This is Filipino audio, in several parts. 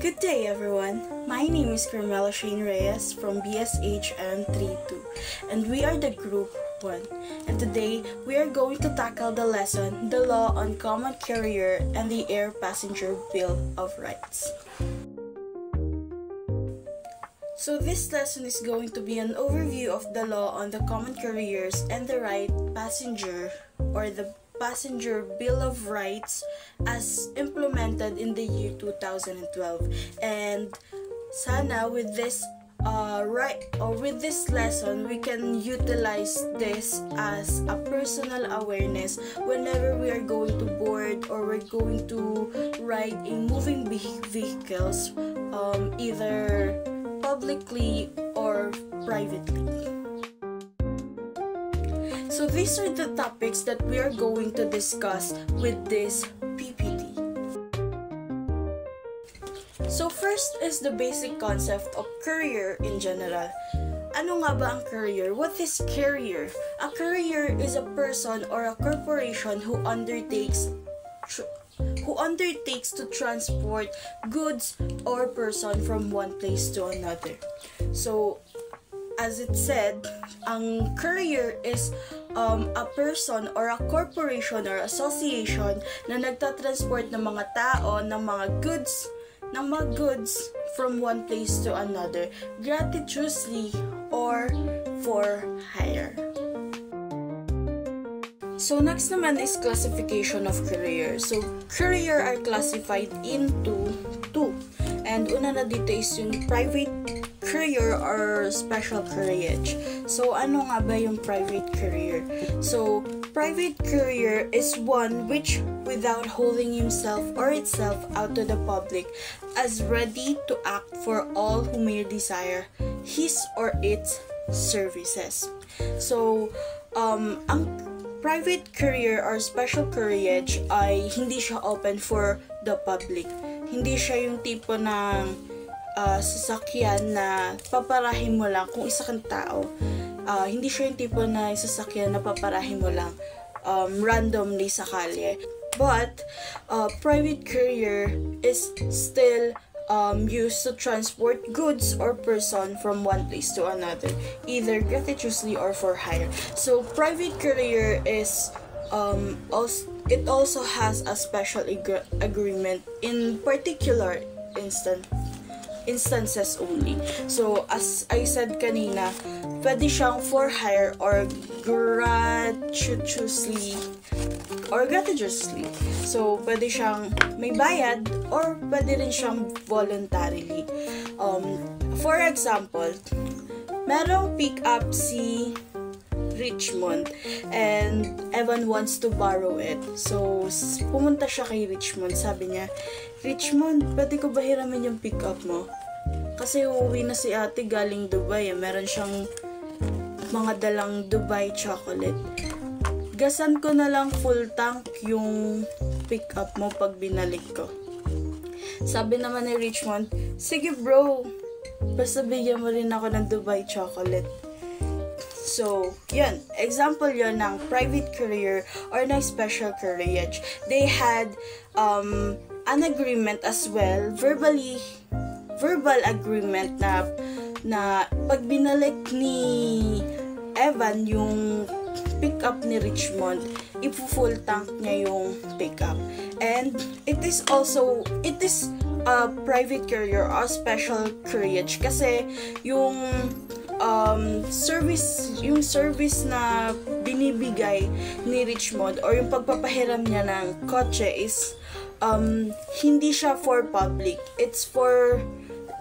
Good day everyone, my name is Carmela Shane Reyes from BSHM 32 and we are the Group 1 and today we are going to tackle the lesson, The Law on Common Carrier and the Air Passenger Bill of Rights. So this lesson is going to be an overview of the law on the common carriers and the right passenger or the Passenger Bill of Rights as implemented in the year 2012. And sana with this with this lesson we can utilize this as a personal awareness whenever we are going to board or we're going to ride a moving vehicles, either publicly or privately. So these are the topics that we are going to discuss with this PPT. So first is the basic concept of courier in general. Ano nga ba ang courier? What is carrier? A courier is a person or a corporation who undertakes to transport goods or person from one place to another. So as it said, ang courier is a person or a corporation or association na nagtatransport ng mga tao, ng mga goods from one place to another, gratuitously or for hire. So next naman is classification of courier. So courier are classified into two. And una na dito is yung private courier or special couriage. So ano nga ba yung private courier? So private courier is one which without holding himself or itself out to the public as ready to act for all who may desire his or its services. So ang private courier or special couriage ay hindi siya open for the public. Hindi siya yung tipo ng sasakyan na paparahin mo lang kung isa kang tao. Hindi siya yung tipo na sasakyan na paparahin mo lang randomly sa kalye. But private courier is still used to transport goods or person from one place to another, either gratuitously or for hire. So private courier is it also has a special agreement in particular instances only. So as I said kanina, pwede siyang for hire or gratuitously. So pwede siyang may bayad or pwede rin siyang voluntarily. For example, merong pick up si Richmond and Evan wants to borrow it. So pumunta siya kay Richmond, sabi niya, Richmond, pwede ko ba hiramin yung pick up mo? Kasi uuwi na si ate galing Dubai. Meron siyang mga dalang Dubai chocolate. Gasan ko na lang full tank yung pick up mo pag binalik ko. Sabi naman ni Richmond, sige bro, basta bigyan mo rin ako ng Dubai chocolate. So, yun. Example yun ng private courier or ng special couriage. They had an agreement as well, verbal agreement na pag binalik ni Evan yung pick up ni Richmond, ipo-full tank niya yung pick up. And it is a private courier or special couriage kasi yung service na binibigay ni Richmond or yung pagpapahiram niya ng kotse is hindi siya for public. It's for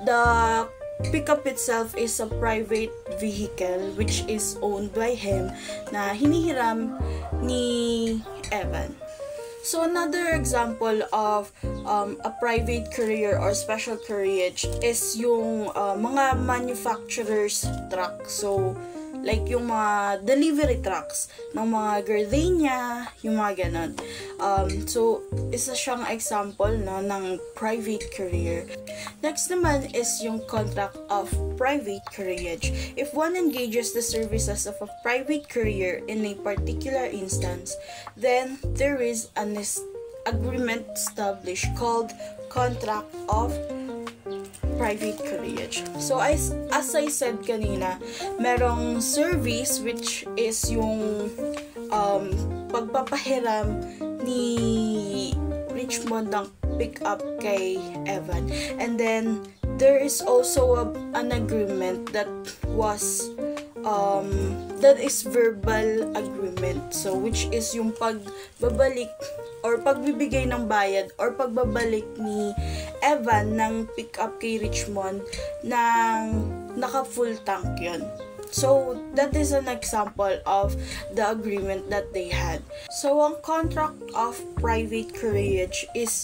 the pickup itself is a private vehicle which is owned by him na hinihiram ni Evan. So another example of a private courier or special couriage is yung mga manufacturers truck. So like yung mga delivery trucks ng mga Gardenia, yung mga ganon. So isa siyang example no, ng private courier. Next naman is yung contract of private couriage. If one engages the services of a private courier in a particular instance, then there is an agreement established called contract of private carriage. So as I said kanina, merong service which is yung pagpapahiram ni Richmond ng pick up kay Evan. And then there is also an agreement that is verbal agreement. So which is yung pagbabalik or pagbibigay ng bayad or pagbabalik ni Evan ng pick up kay Richmond ng naka full tank yun. So that is an example of the agreement that they had. So ang contract of private carriage is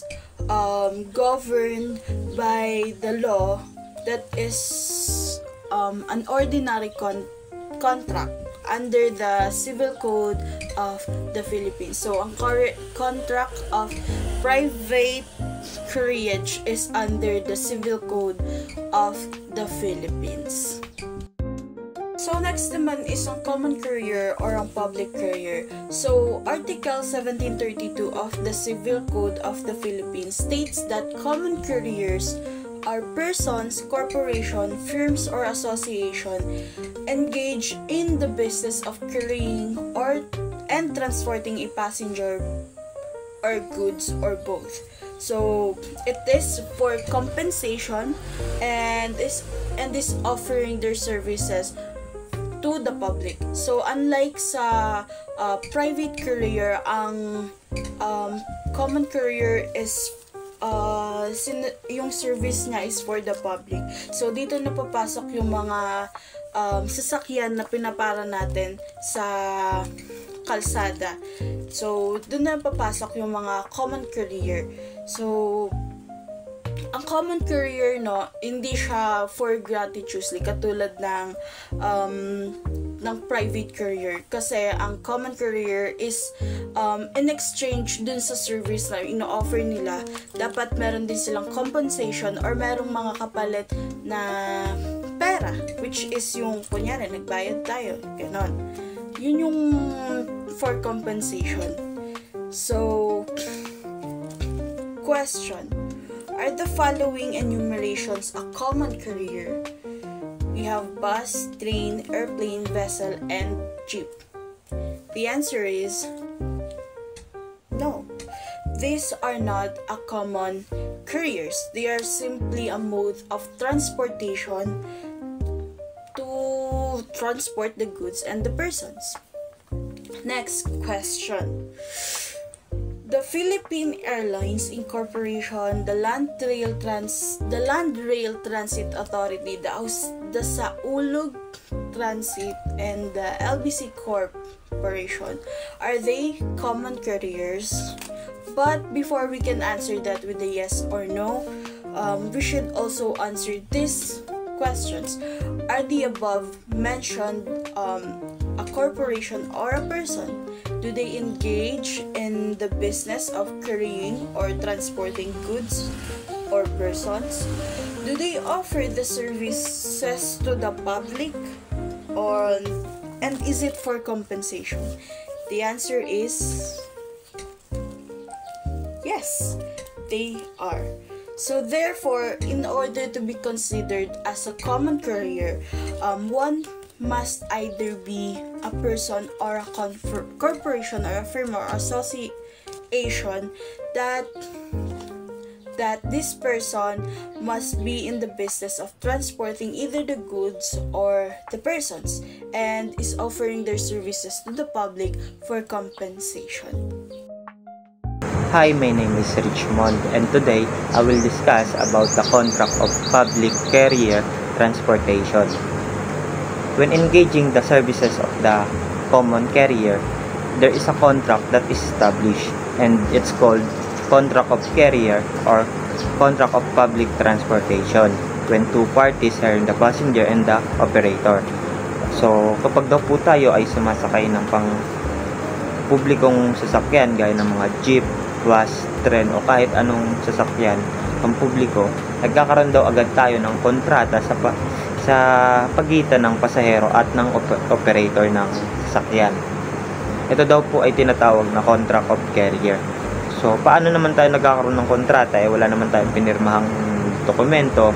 governed by the law that is an ordinary contract under the Civil Code of the Philippines. So ang contract of private carriage is under the Civil Code of the Philippines. So next naman is ang common carrier or ang public carrier. So Article 1732 of the Civil Code of the Philippines states that common carriers are persons, corporation, firms, or association engaged in the business of carrying and transporting a passenger or goods or both. So it is for compensation and is offering their services to the public. So unlike sa private carrier, ang common carrier is yung service niya is for the public. So dito napapasok yung mga sasakyan na pinapara natin sa kalsada. So doon na papasok yung mga common carrier. So ang common carrier, no, hindi siya for gratuitously katulad ng private carrier, kasi ang common carrier is in exchange dun sa service na ino-offer nila, dapat meron din silang compensation or merong mga kapalit na pera, which is yung kunyari nagbayad tayo, ganon. Yun yung for compensation. So question: are the following enumerations a common carrier? We have bus, train, airplane, vessel, and jeep. The answer is no. These are not a common carriers. They are simply a mode of transportation to transport the goods and the persons. Next question. The Philippine Airlines Incorporation, the Land Rail Transit Authority, the Saulog Transit, and the LBC Corporation, are they common carriers? But before we can answer that with a yes or no, we should also answer these questions. Are the above mentioned a corporation or a person? Do they engage in the business of carrying or transporting goods or persons? Do they offer the services to the public, and is it for compensation? The answer is yes, they are. So therefore, in order to be considered as a common carrier, one must either be a person or a corporation or a firm or association that this person must be in the business of transporting either the goods or the persons and is offering their services to the public for compensation. Hi, my name is Richmond, and today I will discuss about the contract of public carrier transportation. When engaging the services of the common carrier, there is a contract that is established, and it's called contract of carrier or contract of public transportation when two parties are the passenger and the operator. So, kapag daw po tayo ay sumasakay ng pang publikong sasakyan gaya ng mga jeep, bus, tren o kahit anong sasakyan pang publiko, nagkakaroon daw agad tayo ng kontrata sa pagitan ng pasahero at ng operator ng sasakyan. Ito daw po ay tinatawag na contract of carrier. So, paano naman tayo nagkakaroon ng kontrata? Wala naman tayong pinirmahang dokumento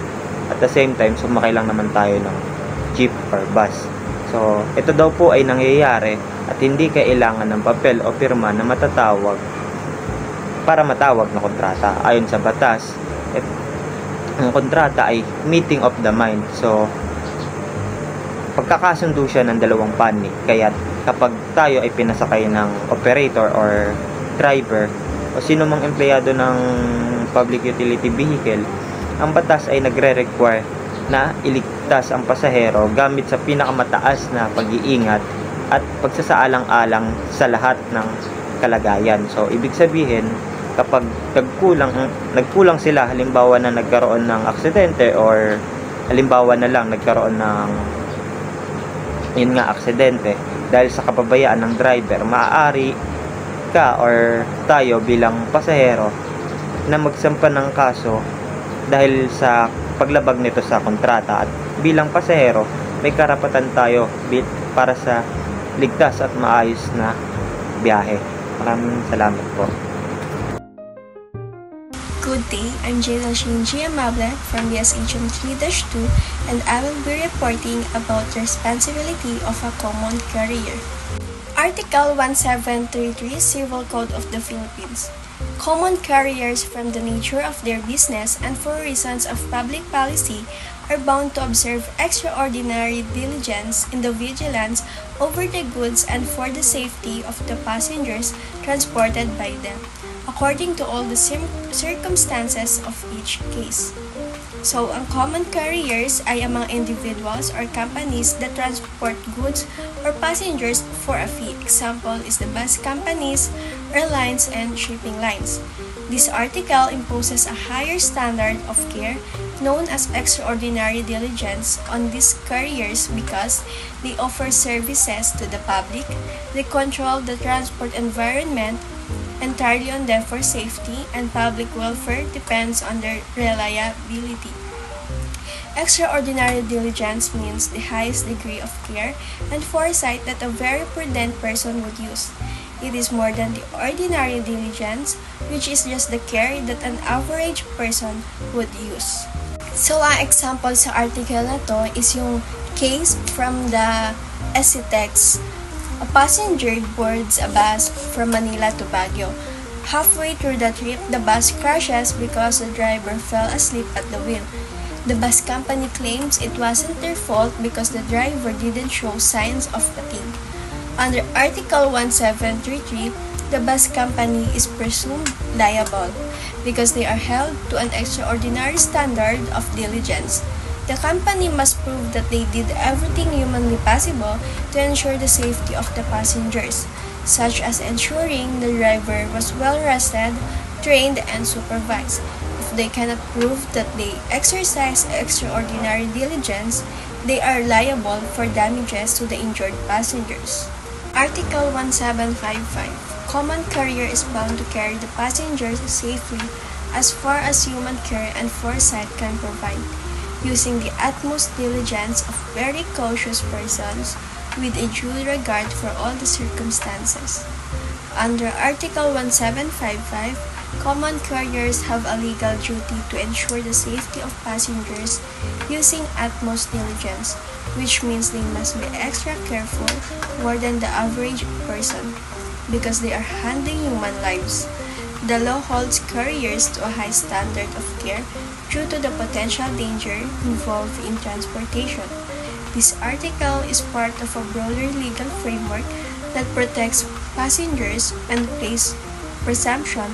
At the same time, sumakay lang naman tayo ng jeep or bus. So, ito daw po ay nangyayari at hindi kailangan ng papel o pirma na matatawag para matawag na kontrata. Ayon sa batas, ang kontrata ay meeting of the mind. So, pagkakasundo siya ng dalawang panig. Kaya kapag tayo ay pinasakay ng operator or driver o sino mang empleyado ng public utility vehicle, ang batas ay nagre-require na iligtas ang pasahero gamit sa pinakamataas na pag-iingat at pagsasaalang-alang sa lahat ng kalagayan. So, ibig sabihin, kapag nagkulang sila, halimbawa na nagkaroon ng aksidente or halimbawa na lang nagkaroon ng aksidente dahil sa kapabayaan ng driver, maaari ka or tayo bilang pasahero na magsampa ng kaso dahil sa paglabag nito sa kontrata, at bilang pasahero may karapatan tayo para sa ligtas at maayos na biyahe. Maraming salamat po. Good day, I'm Jayla Shinji Amable from the SHM 3-2 and I will be reporting about the responsibility of a common carrier. Article 1733 Civil Code of the Philippines. Common carriers, from the nature of their business and for reasons of public policy, are bound to observe extraordinary diligence in the vigilance over the goods and for the safety of the passengers transported by them, according to all the circumstances of each case. So, ang common carriers ay ang mga individuals or companies that transport goods or passengers for a fee. Example is the bus companies, airlines, and shipping lines. This article imposes a higher standard of care known as extraordinary diligence on these carriers because they offer services to the public, they control the transport environment entirely on them for safety, and public welfare depends on their reliability. Extraordinary diligence means the highest degree of care and foresight that a very prudent person would use. It is more than the ordinary diligence, which is just the care that an average person would use. So, ang example sa article na to is yung case from the SCTEX. A passenger boards a bus from Manila to Baguio. Halfway through the trip, the bus crashes because the driver fell asleep at the wheel. The bus company claims it wasn't their fault because the driver didn't show signs of fatigue. Under Article 1733, the bus company is presumed liable because they are held to an extraordinary standard of diligence. The company must prove that they did everything humanly possible to ensure the safety of the passengers, such as ensuring the driver was well rested, trained, and supervised. If they cannot prove that they exercised extraordinary diligence, they are liable for damages to the injured passengers. Article 1755. Common carrier is bound to carry the passengers safely as far as human care and foresight can provide, using the utmost diligence of very cautious persons with a due regard for all the circumstances. Under Article 1755, common carriers have a legal duty to ensure the safety of passengers using utmost diligence, which means they must be extra careful more than the average person because they are handling human lives. The law holds carriers to a high standard of care due to the potential danger involved in transportation. This article is part of a broader legal framework that protects passengers and places presumption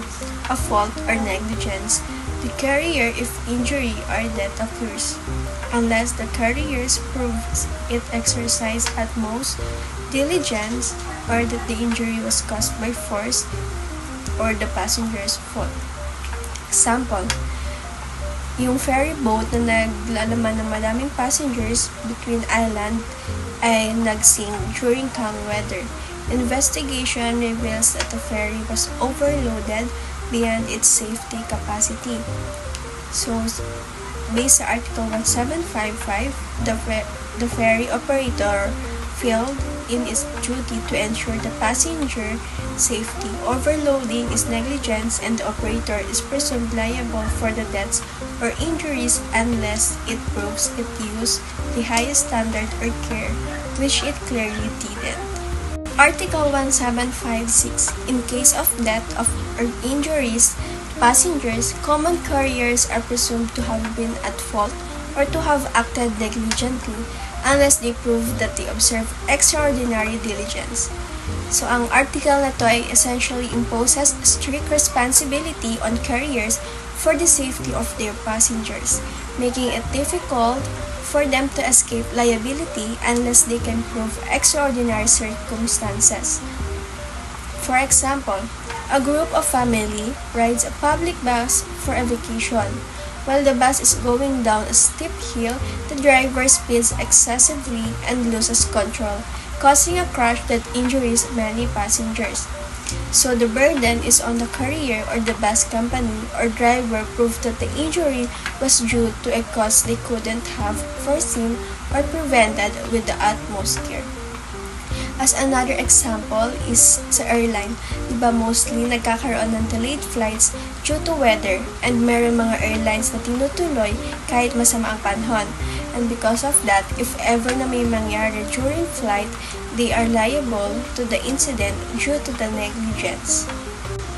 of fault or negligence the carrier if injury or death occurs, unless the carrier proves it exercised utmost diligence or that the injury was caused by force or the passenger's fault. Example, yung ferry boat na naglalaman ng madaming passengers between island ay nagsink during calm weather. Investigation reveals that the ferry was overloaded beyond its safety capacity. So, based sa Article 1755, the ferry operator failed in its duty to ensure the passenger safety. Overloading is negligence and the operator is presumed liable for the deaths or injuries unless it proves it used the highest standard or care which it clearly didn't. Article 1756. In case of death or injuries to passengers, common carriers are presumed to have been at fault or to have acted negligently unless they prove that they observe extraordinary diligence. So, ang article na to ay essentially imposes strict responsibility on carriers for the safety of their passengers, making it difficult for them to escape liability unless they can prove extraordinary circumstances. For example, a group of family rides a public bus for a vacation. While the bus is going down a steep hill, the driver speeds excessively and loses control, causing a crash that injures many passengers. So the burden is on the carrier or the bus company or driver prove that the injury was due to a cause they couldn't have foreseen or prevented with the utmost care. As another example is sa airline, diba mostly nagkakaroon ng delayed flights due to weather and meron mga airlines na tinutuloy kahit masama ang panahon. And because of that, if ever na may mangyari during flight, they are liable to the incident due to the negligence.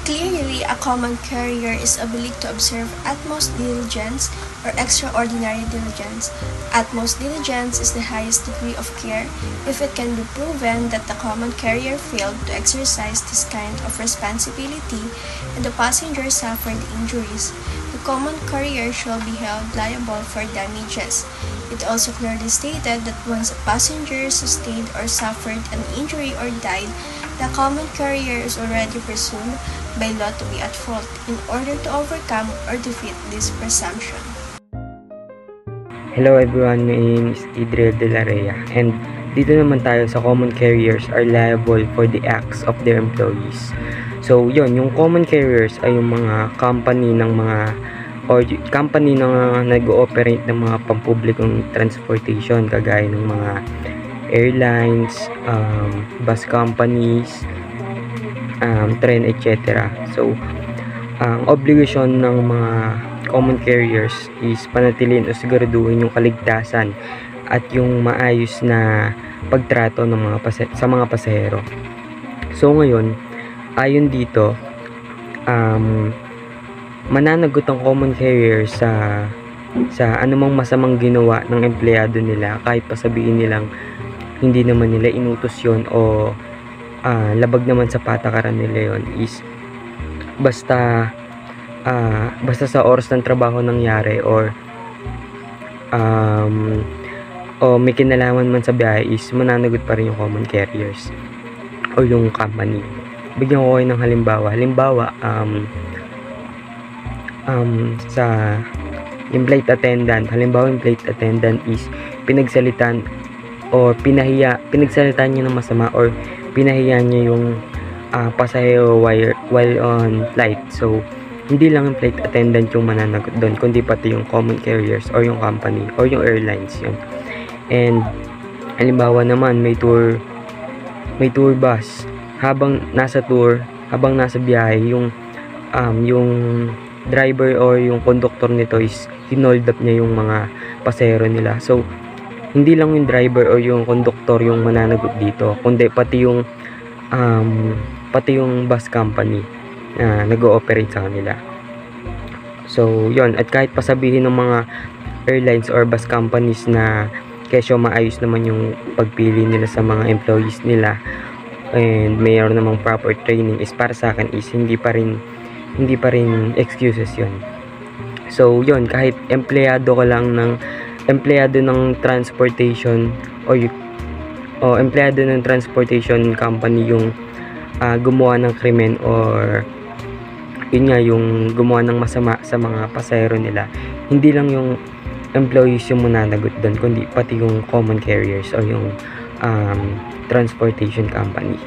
Clearly, a common carrier is obliged to observe utmost diligence or extraordinary diligence. Utmost diligence is the highest degree of care if it can be proven that the common carrier failed to exercise this kind of responsibility and the passenger suffered injuries. The common carrier shall be held liable for damages. It also clearly stated that once a passenger sustained or suffered an injury or died, the common carrier is already presumed by law to be at fault in order to overcome or defeat this presumption. Hello everyone, my name is Idriel De La Rea and dito naman tayo sa common carriers are liable for the acts of their employees. So yon, yung common carriers ay yung mga company ng mga company na nag-ooperate ng mga pampublikong transportation kagaya ng mga airlines, bus companies, train, etc. So, ang obligasyon ng mga common carriers is panatilin o siguraduhin yung kaligtasan at yung maayos na pagtrato ng mga sa mga pasahero. So, ngayon, ayon dito, mananagot ang common carrier sa anumang masamang ginawa ng empleyado nila kahit pa sabihin nilang hindi naman nila inutos yon o labag naman sa patakaran nila yon is basta sa oras ng trabaho nangyari or may kinalaman man sa biyahe is mananagot pa rin yung common carriers o yung company. Bigyan ko kayo ng halimbawa sa yung flight attendant. Halimbawa, yung flight attendant is pinagsalitan o pinagsalitan niya ng masama or pinahiya niya yung pasahero while on flight. So, hindi lang yung flight attendant yung mananagot doon, kundi pati yung common carriers or yung company or yung airlines yun. And halimbawa naman, may tour bus. Habang nasa biyahe, yung driver or yung conductor nito is hinold up niya yung mga pasahero nila. So, hindi lang yung driver or yung conductor yung mananagot dito, kundi pati yung bus company na nag-ooperate sa kanila. So, yon. At kahit pasabihin ng mga airlines or bus companies na kesyo maayos naman yung pagpili nila sa mga employees nila and mayroon namang proper training, is para sa akin is hindi pa rin excuses yon. So, yon, kahit empleyado ng transportation o empleyado ng transportation company yung gumawa ng krimen or yun nga, yung gumawa ng masama sa mga pasahero nila, hindi lang yung employees yung mananagot doon, kundi pati yung common carriers o yung transportation company.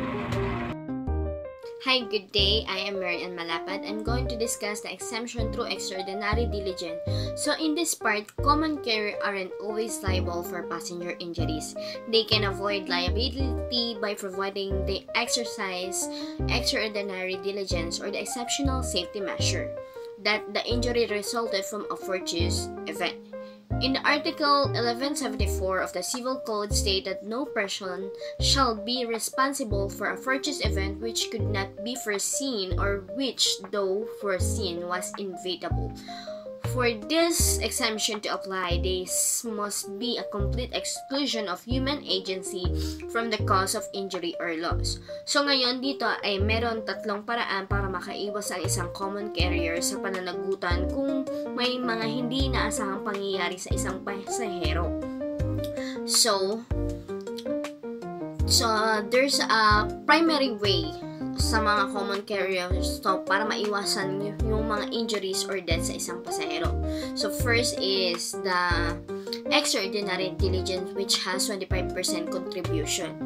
Hi Good day, I am Marian Malapad. I'm going to discuss the exemption through extraordinary diligence. So in this part, common carriers aren't always liable for passenger injuries. They can avoid liability by providing the exercise extraordinary diligence or the exceptional safety measure that the injury resulted from a fortuitous event. In Article 1174 of the Civil Code state that no person shall be responsible for a fortuitous event which could not be foreseen or which, though foreseen, was inevitable. For this exemption to apply, there must be a complete exclusion of human agency from the cause of injury or loss. So ngayon dito ay meron tatlong paraan para makaiwas ang isang common carrier sa pananagutan kung may mga hindi inaasahang pangyayari sa isang pasahero. So there's a primary way sa mga common carriers para maiwasan yung mga injuries or deaths sa isang pasahero. So first is the extraordinary diligence, which has 25% contribution.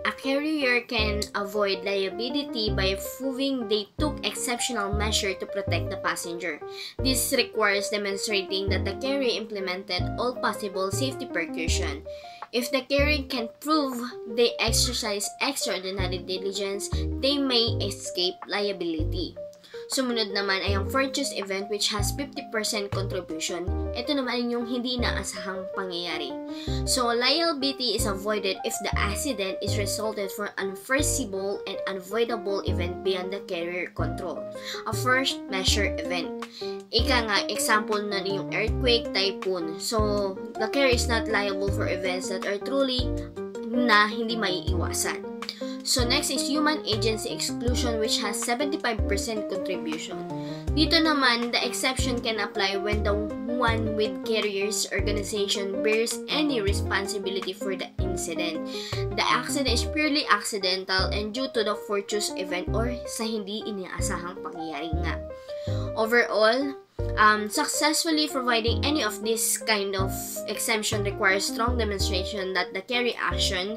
A carrier can avoid liability by proving they took exceptional measure to protect the passenger. This requires demonstrating that the carrier implemented all possible safety precautions. If the carrier can prove they exercise extraordinary diligence, they may escape liability. Sumunod naman ay ang fortuitous event, which has 50% contribution. Ito naman yung hindi inaasahang pangyayari. So liability is avoided if the accident is resulted from unforeseeable and unavoidable event beyond the carrier control. A first measure event. Ika nga, example na yung earthquake, typhoon. So the carrier is not liable for events that are truly na hindi maiiwasan. So next is human agency exclusion, which has 75% contribution. Dito naman, the exception can apply when the one with carrier's organization bears any responsibility for the incident. The accident is purely accidental and due to the fortuitous event or sa hindi inaasahang pangyayari nga. Overall, successfully providing any of this kind of exemption requires strong demonstration that the carrier action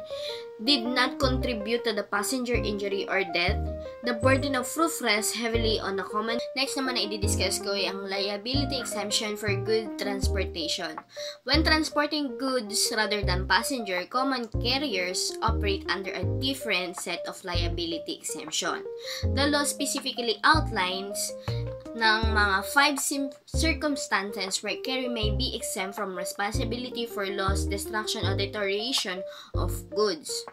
did not contribute to the passenger injury or death. The burden of proof rests heavily on the common. Next naman na i-discuss ko ay ang liability exemption for good transportation. When transporting goods rather than passenger, common carriers operate under a different set of liability exemption. The law specifically outlines ng mga 5 circumstances where carrier may be exempt from responsibility for loss, destruction, or deterioration of goods.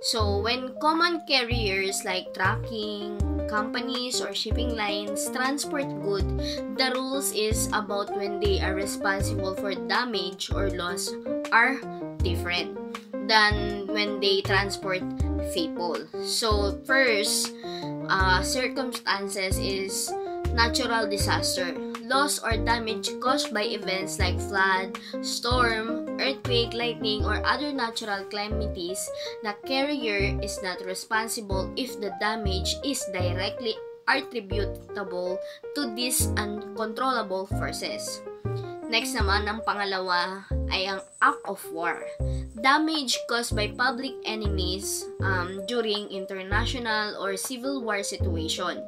So, when common carriers like trucking companies or shipping lines transport goods, the rules is about when they are responsible for damage or loss are different than when they transport people. So, first, circumstances is natural disaster, loss or damage caused by events like flood, storm, earthquake, lightning, or other natural calamities. The carrier is not responsible if the damage is directly attributable to these uncontrollable forces. Next naman, ang pangalawa ay ang act of war. Damage caused by public enemies during international or civil war situation.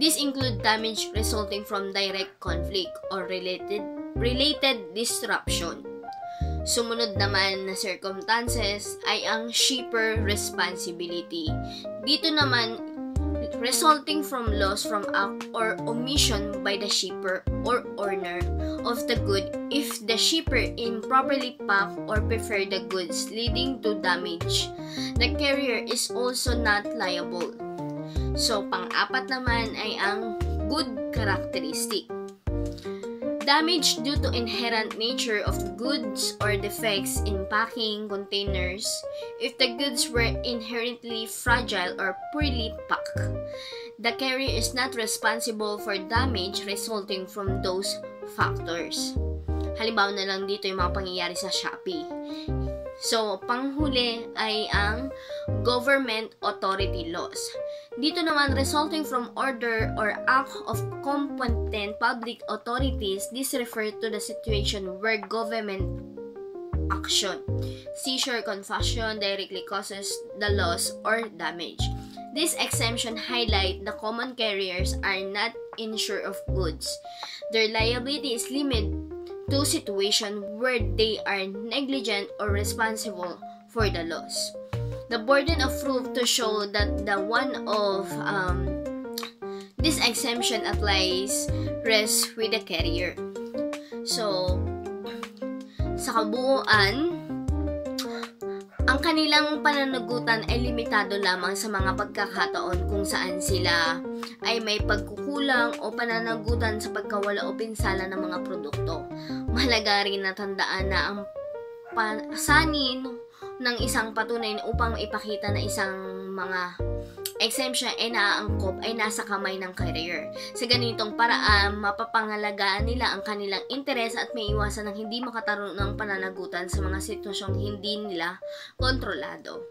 These include damage resulting from direct conflict or related disruption. Sumunod naman na circumstances ay ang shipper responsibility. Dito naman, resulting from loss from act or omission by the shipper or owner of the good if the shipper improperly packed or prepared the goods leading to damage. The carrier is also not liable. So, pang-apat naman ay ang good characteristic. Damage due to inherent nature of goods or defects in packing containers if the goods were inherently fragile or poorly packed. The carrier is not responsible for damage resulting from those factors. Halimbawa na lang dito yung mga pangyayari sa Shopee. So, panghuli ay ang government authority loss. Dito naman, resulting from order or act of competent public authorities, this refers to the situation where government action, seizure, confiscation directly causes the loss or damage. This exemption highlight the common carriers are not insured of goods. Their liability is limited to situation where they are negligent or responsible for the loss. The burden of proof to show that the one of this exemption applies rests with the carrier. So, sa kabuuan, ang kanilang pananagutan ay limitado lamang sa mga pagkakataon kung saan sila ay may pagkukulang o pananagutan sa pagkawala o pinsala ng mga produkto. Mahalaga rin na tandaan na ang pasanin ng isang patunay upang ipakita na isang mga exemption ay naaangkop ay nasa kamay ng carrier. Sa ganitong paraan, mapapangalagaan nila ang kanilang interes at may iwasan ng hindi makataroon ng pananagutan sa mga sitwasyong hindi nila kontrolado.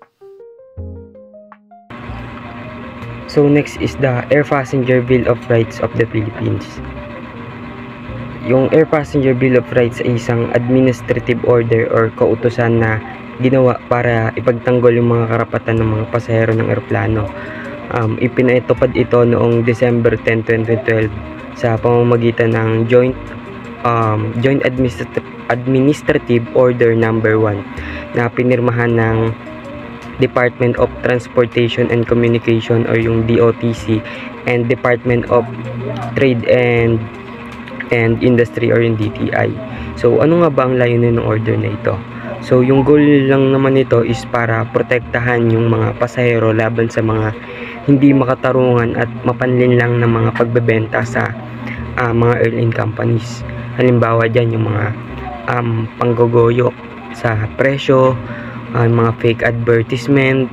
So next is the Air Passenger Bill of Rights of the Philippines. Yung Air Passenger Bill of Rights ay isang administrative order or kautusan na ginawa para ipagtanggol yung mga karapatan ng mga pasahero ng eroplano. Ipinatupad ito noong December 10, 2012 sa pamamagitan ng Joint Administrative Order Number 1 na pinirmahan ng Department of Transportation and Communication or yung DOTC and Department of Trade and Industry or yung DTI. So ano nga ba ang layunin ng order na ito? So yung goal lang naman nito is para protektahan yung mga pasahero laban sa mga hindi makatarungan at mapanlinlang ng mga pagbebenta sa mga airline companies. Halimbawa dyan yung mga panggogoyo sa presyo, mga fake advertisement,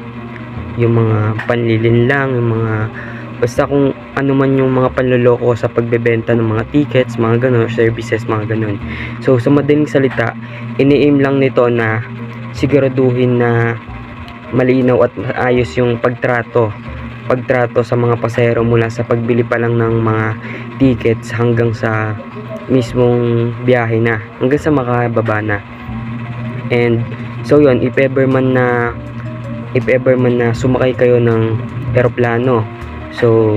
yung mga panlilinlang, yung mga basta kung ano man yung mga panloloko sa pagbebenta ng mga tickets, mga ganun, services, mga ganun. So sa madaling salita, ini-aim lang nito na siguraduhin na malinaw at maayos yung pagtrato sa mga pasahero mula sa pagbili pa lang ng mga tickets hanggang sa mismong biyahe na, hanggang sa makababa na. And so yun, if ever man na sumakay kayo ng eroplano, so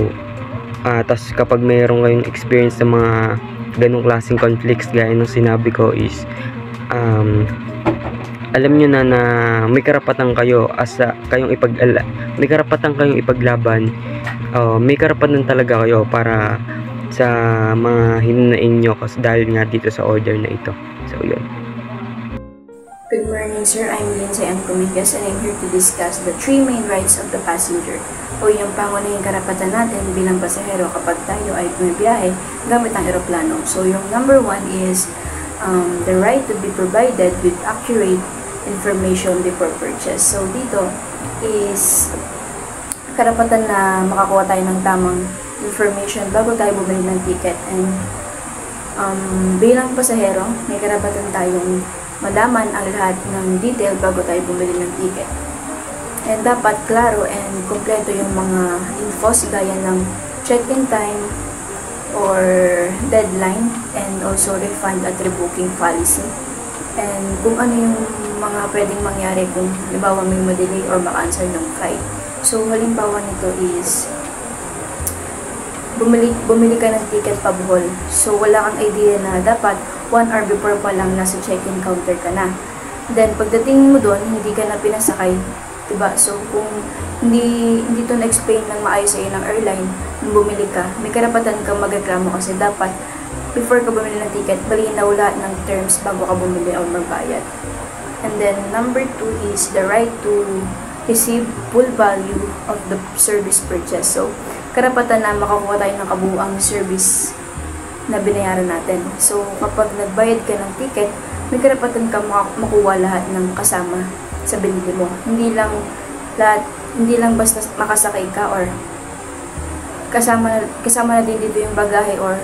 tas kapag mayroon kayong experience sa mga ganong klaseng conflicts gaya ng sinabi ko is alam nyo na may karapatan kayo may karapatan kayong ipaglaban, may karapatan talaga kayo para sa mga hinunain nyo kasi dahil nga dito sa order na ito. So yun. Good morning, sir. I'm Lindsay M. Comigas and I'm here to discuss the 3 main rights of the passenger o yung pangunahing karapatan natin bilang pasahero kapag tayo ay bumibiyahe gamit ang eroplano. So yung number 1 is the right to be provided with accurate information before purchase. So dito is karapatan na makakuha tayo ng tamang information bago tayo bumili ng ticket. And bilang pasahero, may karapatan tayong malaman ang lahat ng detail bago tayo bumili ng ticket. And dapat klaro and kompleto yung mga infos gaya ng check-in time or deadline and also refund at rebooking policy. And kung ano yung mga pwedeng mangyari kung halimbawa may madelay or maka-cancel ng flight. So halimbawa nito is bumili ka ng ticket pabuhol. So wala kang idea na dapat 1 hour before pa lang nasa check-in counter ka na. Then pagdating mo doon, hindi ka na pinasakay, diba? So kung hindi ito na-explain ng maayos sa iyo ng airline nung bumili ka, may karapatan kang magreklamo kasi dapat before ka bumili ng ticket, malinaw lahat ng terms bago ka bumili o magbayad. And then number 2 is the right to receive full value of the service purchase. So karapatan na makakuha tayo ng kabuuang service na binayaran natin. So kapag nagbayad ka ng ticket, may karapatan ka makuha lahat ng kasama sa binili mo. Hindi lang basta makasakay ka or kasama na din dito yung bagahe or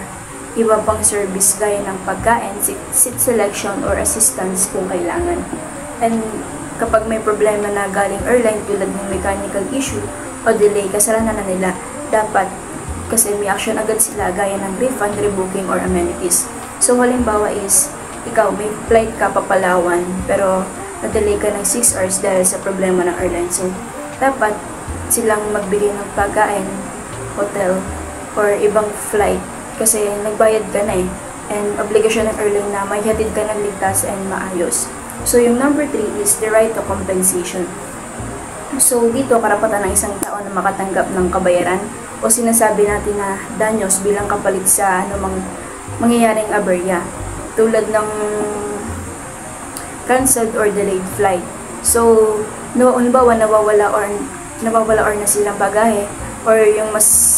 iba pang service gaya ng pagkain, seat selection or assistance kung kailangan. And kapag may problema na galing airline tulad ng mechanical issue o delay, kasalanan na nila. Dapat kasi may action agad sila gaya ng refund, rebooking or amenities. So halimbawa is ikaw may flight ka pa Palawan pero na-delay ka ng 6 hours dahil sa problema ng airline. So dapat silang magbigay ng pagkain, hotel, or ibang flight kasi nagbayad ka na eh. And obligasyon ng airline na may hatid ka ng ligtas and maayos. So yung number 3 is the right to compensation. So dito karapatan ng isang tao na makatanggap ng kabayaran o sinasabi natin na danyos bilang kapalit sa anumang mangyayaring aberya tulad ng canceled or delayed flight. So halimbawa nawawala or na silang bagahe or yung mas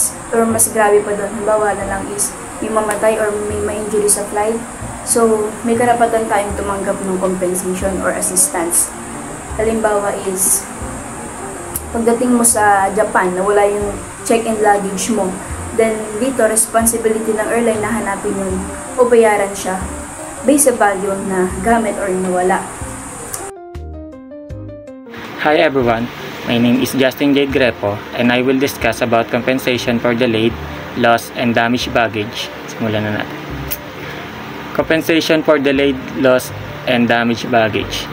grabe pa doon, halimbawa na lang is may mamatay or may ma-injury sa flight. So may karapatan tayong tumanggap ng compensation or assistance. Halimbawa is pagdating mo sa Japan, nawala yung check-in luggage mo, then dito responsibility ng airline na hanapin yun o bayaran siya based sa value na gamit or nawala. Hi everyone, my name is Justin Jade Grepo and I will discuss about compensation for delayed, lost, and damaged baggage. Simulan na natin. Compensation for delayed, lost, and damaged baggage.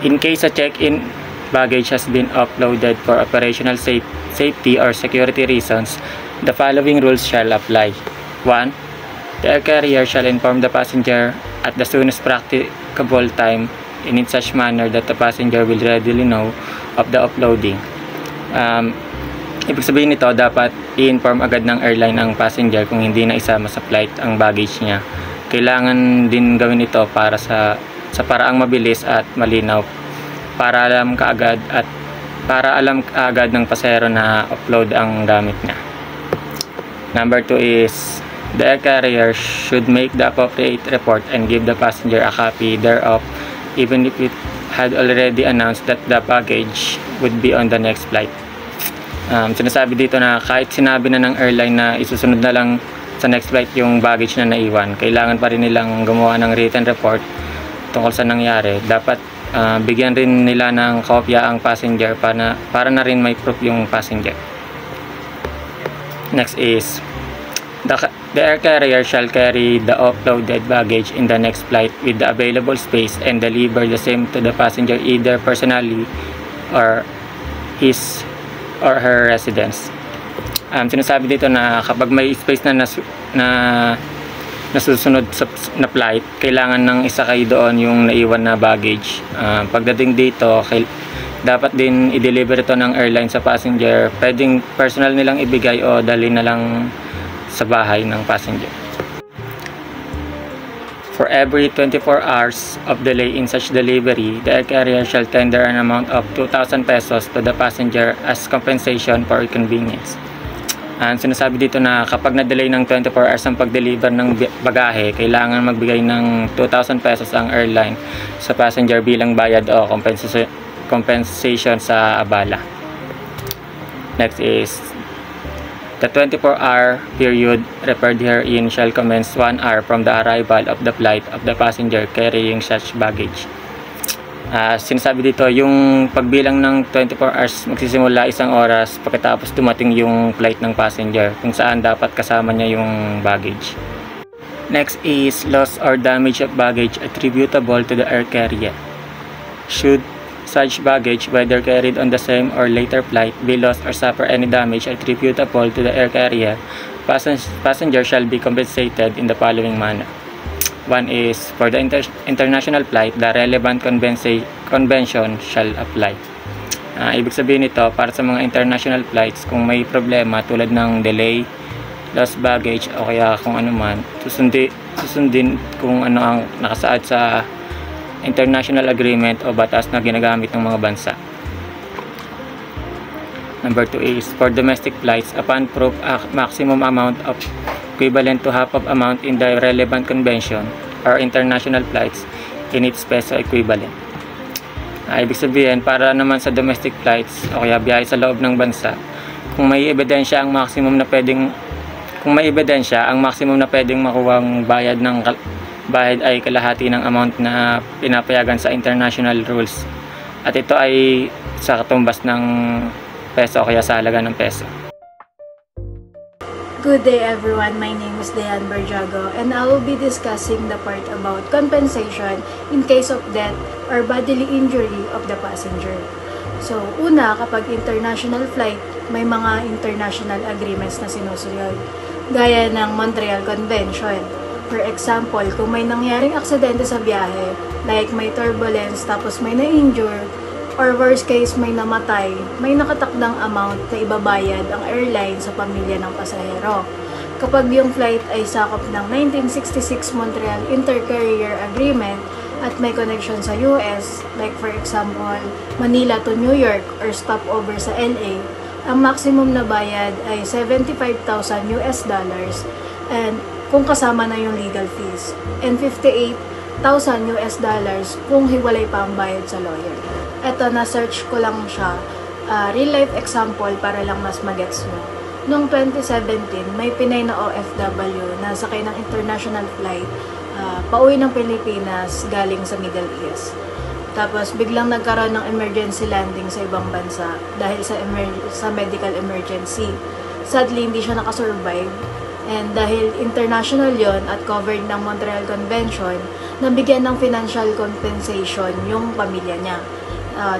In case a check-in baggage has been uploaded for operational safety or security reasons, the following rules shall apply. 1. The air carrier shall inform the passenger at the soonest practicable time in such manner that the passenger will readily know of the uploading. Ibig sabihin nito, dapat i-inform agad ng airline ang passenger kung hindi na isama sa flight ang baggage niya. Kailangan din gawin ito para sa paraang mabilis at malinaw para alam kaagad ng pasahero na upload ang gamit niya. Number 2 is the air carrier should make the appropriate report and give the passenger a copy thereof even if it had already announced that the baggage would be on the next flight. Sinasabi dito na kahit sinabi na ng airline na isusunod na lang sa next flight yung baggage na naiwan, kailangan pa rin nilang gumawa ng written report tungkol sa nangyari. Dapat bigyan rin nila ng kopya ang passenger para na rin may proof yung passenger. Next is the air carrier shall carry the uploaded baggage in the next flight with the available space and deliver the same to the passenger either personally or his or her residence. Sinasabi dito na kapag may space na nasusunod na flight, kailangan ng isakay doon yung naiwan na baggage. Pagdating dito, dapat din i-deliver ito ng airline sa passenger. Pwedeng personal nilang ibigay o dali na lang sa bahay ng passenger. For every 24 hours of delay in such delivery, the air carrier shall tender an amount of 2,000 pesos to the passenger as compensation for inconvenience. Sinasabi dito na kapag na-delay ng 24 hours ang pag-deliver ng bagahe, kailangan magbigay ng 2,000 pesos ang airline sa passenger bilang bayad o compensation sa abala. Next is the 24-hour period referred herein shall commence 1 hour from the arrival of the flight of the passenger carrying such baggage. Sinasabi dito, yung pagbilang ng 24 hours magsisimula 1 oras pagkatapos dumating yung flight ng passenger kung saan dapat kasama niya yung baggage. Next is loss or damage of baggage attributable to the air carrier. Should such baggage, whether carried on the same or later flight, be lost or suffer any damage attributable to the air carrier, passenger shall be compensated in the following manner. 1 is for the international flight, the relevant convention shall apply. Ibig sabihin nito, para sa mga international flights, kung may problema tulad ng delay, lost baggage o kaya kung ano man, susundin kung ano ang nakasaad sa international agreement o batas na ginagamit ng mga bansa. Number 2 is for domestic flights, upon proof a maximum amount of equivalent to half of amount in the relevant convention or international flights in its peso equivalent. Ibig sabihin, para naman sa domestic flights o kaya biyahe sa loob ng bansa, kung may ebidensya ang maximum na pwedeng makuwang bayad ay kalahati ng amount na pinapayagan sa international rules, at ito ay sa katumbas ng peso o kaya sa halaga ng peso. Good day everyone, my name is Dayan Barjago and I will be discussing the part about compensation in case of death or bodily injury of the passenger. So, una, kapag international flight, may mga international agreements na sinusunod, gaya ng Montreal Convention. For example, kung may nangyaring aksidente sa biyahe, like may turbulence tapos may na-injure, or worst case may namatay, may nakatakdang amount na ibabayad ang airline sa pamilya ng pasahero. Kapag yung flight ay sakop ng 1966 Montreal Inter-Carrier Agreement at may connection sa US, like for example, Manila to New York or stopover sa LA, ang maximum na bayad ay $75,000 and kung kasama na yung legal fees, and $58,000 kung hiwalay pa ang bayad sa lawyer. Eto, na-search ko lang siya, real life example para lang mas magets mo. Noong 2017, may Pinay na OFW na sakay ng international flight pauwi ng Pilipinas galing sa Middle East. Tapos biglang nagkaroon ng emergency landing sa ibang bansa dahil sa medical emergency. Sadly, hindi siya nakasurvive. And dahil international yon at covered ng Montreal Convention, nabigyan ng financial compensation yung pamilya niya.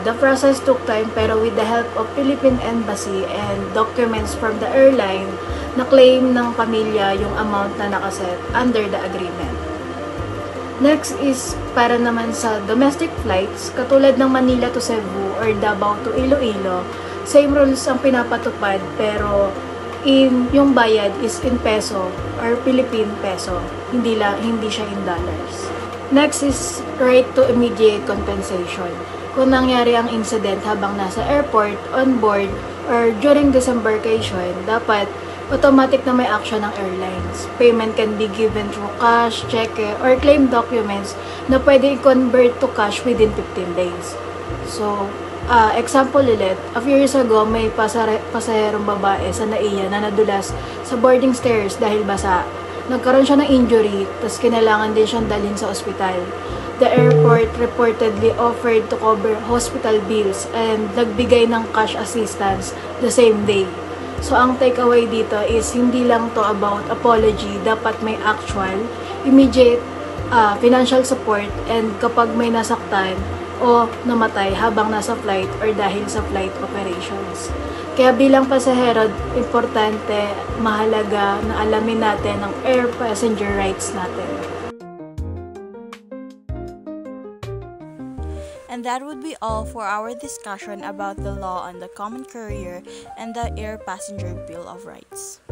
The process took time pero with the help of Philippine Embassy and documents from the airline, na-claim ng pamilya yung amount na nakaset under the agreement. Next is para naman sa domestic flights, katulad ng Manila to Cebu or Davao to Iloilo, same rules ang pinapatupad pero yung bayad is in peso or Philippine peso, hindi siya in dollars. Next is right to immediate compensation. Kung nangyari ang incident habang nasa airport, on board, or during disembarkation, dapat automatic na may action ng airlines. Payment can be given through cash, cheque, or claim documents na pwede i-convert to cash within 15 days. So, example ulit, a few years ago, may pasaherong babae sa NAIA na nadulas sa boarding stairs dahil basa. Nagkaroon siya ng injury, tapos kinailangan din siyang dalhin sa ospital. The airport reportedly offered to cover hospital bills and nagbigay ng cash assistance the same day. So, ang takeaway dito is hindi lang to about apology, dapat may actual, immediate financial support and kapag may nasaktan o namatay habang nasa flight or dahil sa flight operations. Kaya bilang pasahero, importante, mahalaga na alamin natin ang air passenger rights natin. And that would be all for our discussion about the law on the Common Carrier and the Air Passenger Bill of Rights.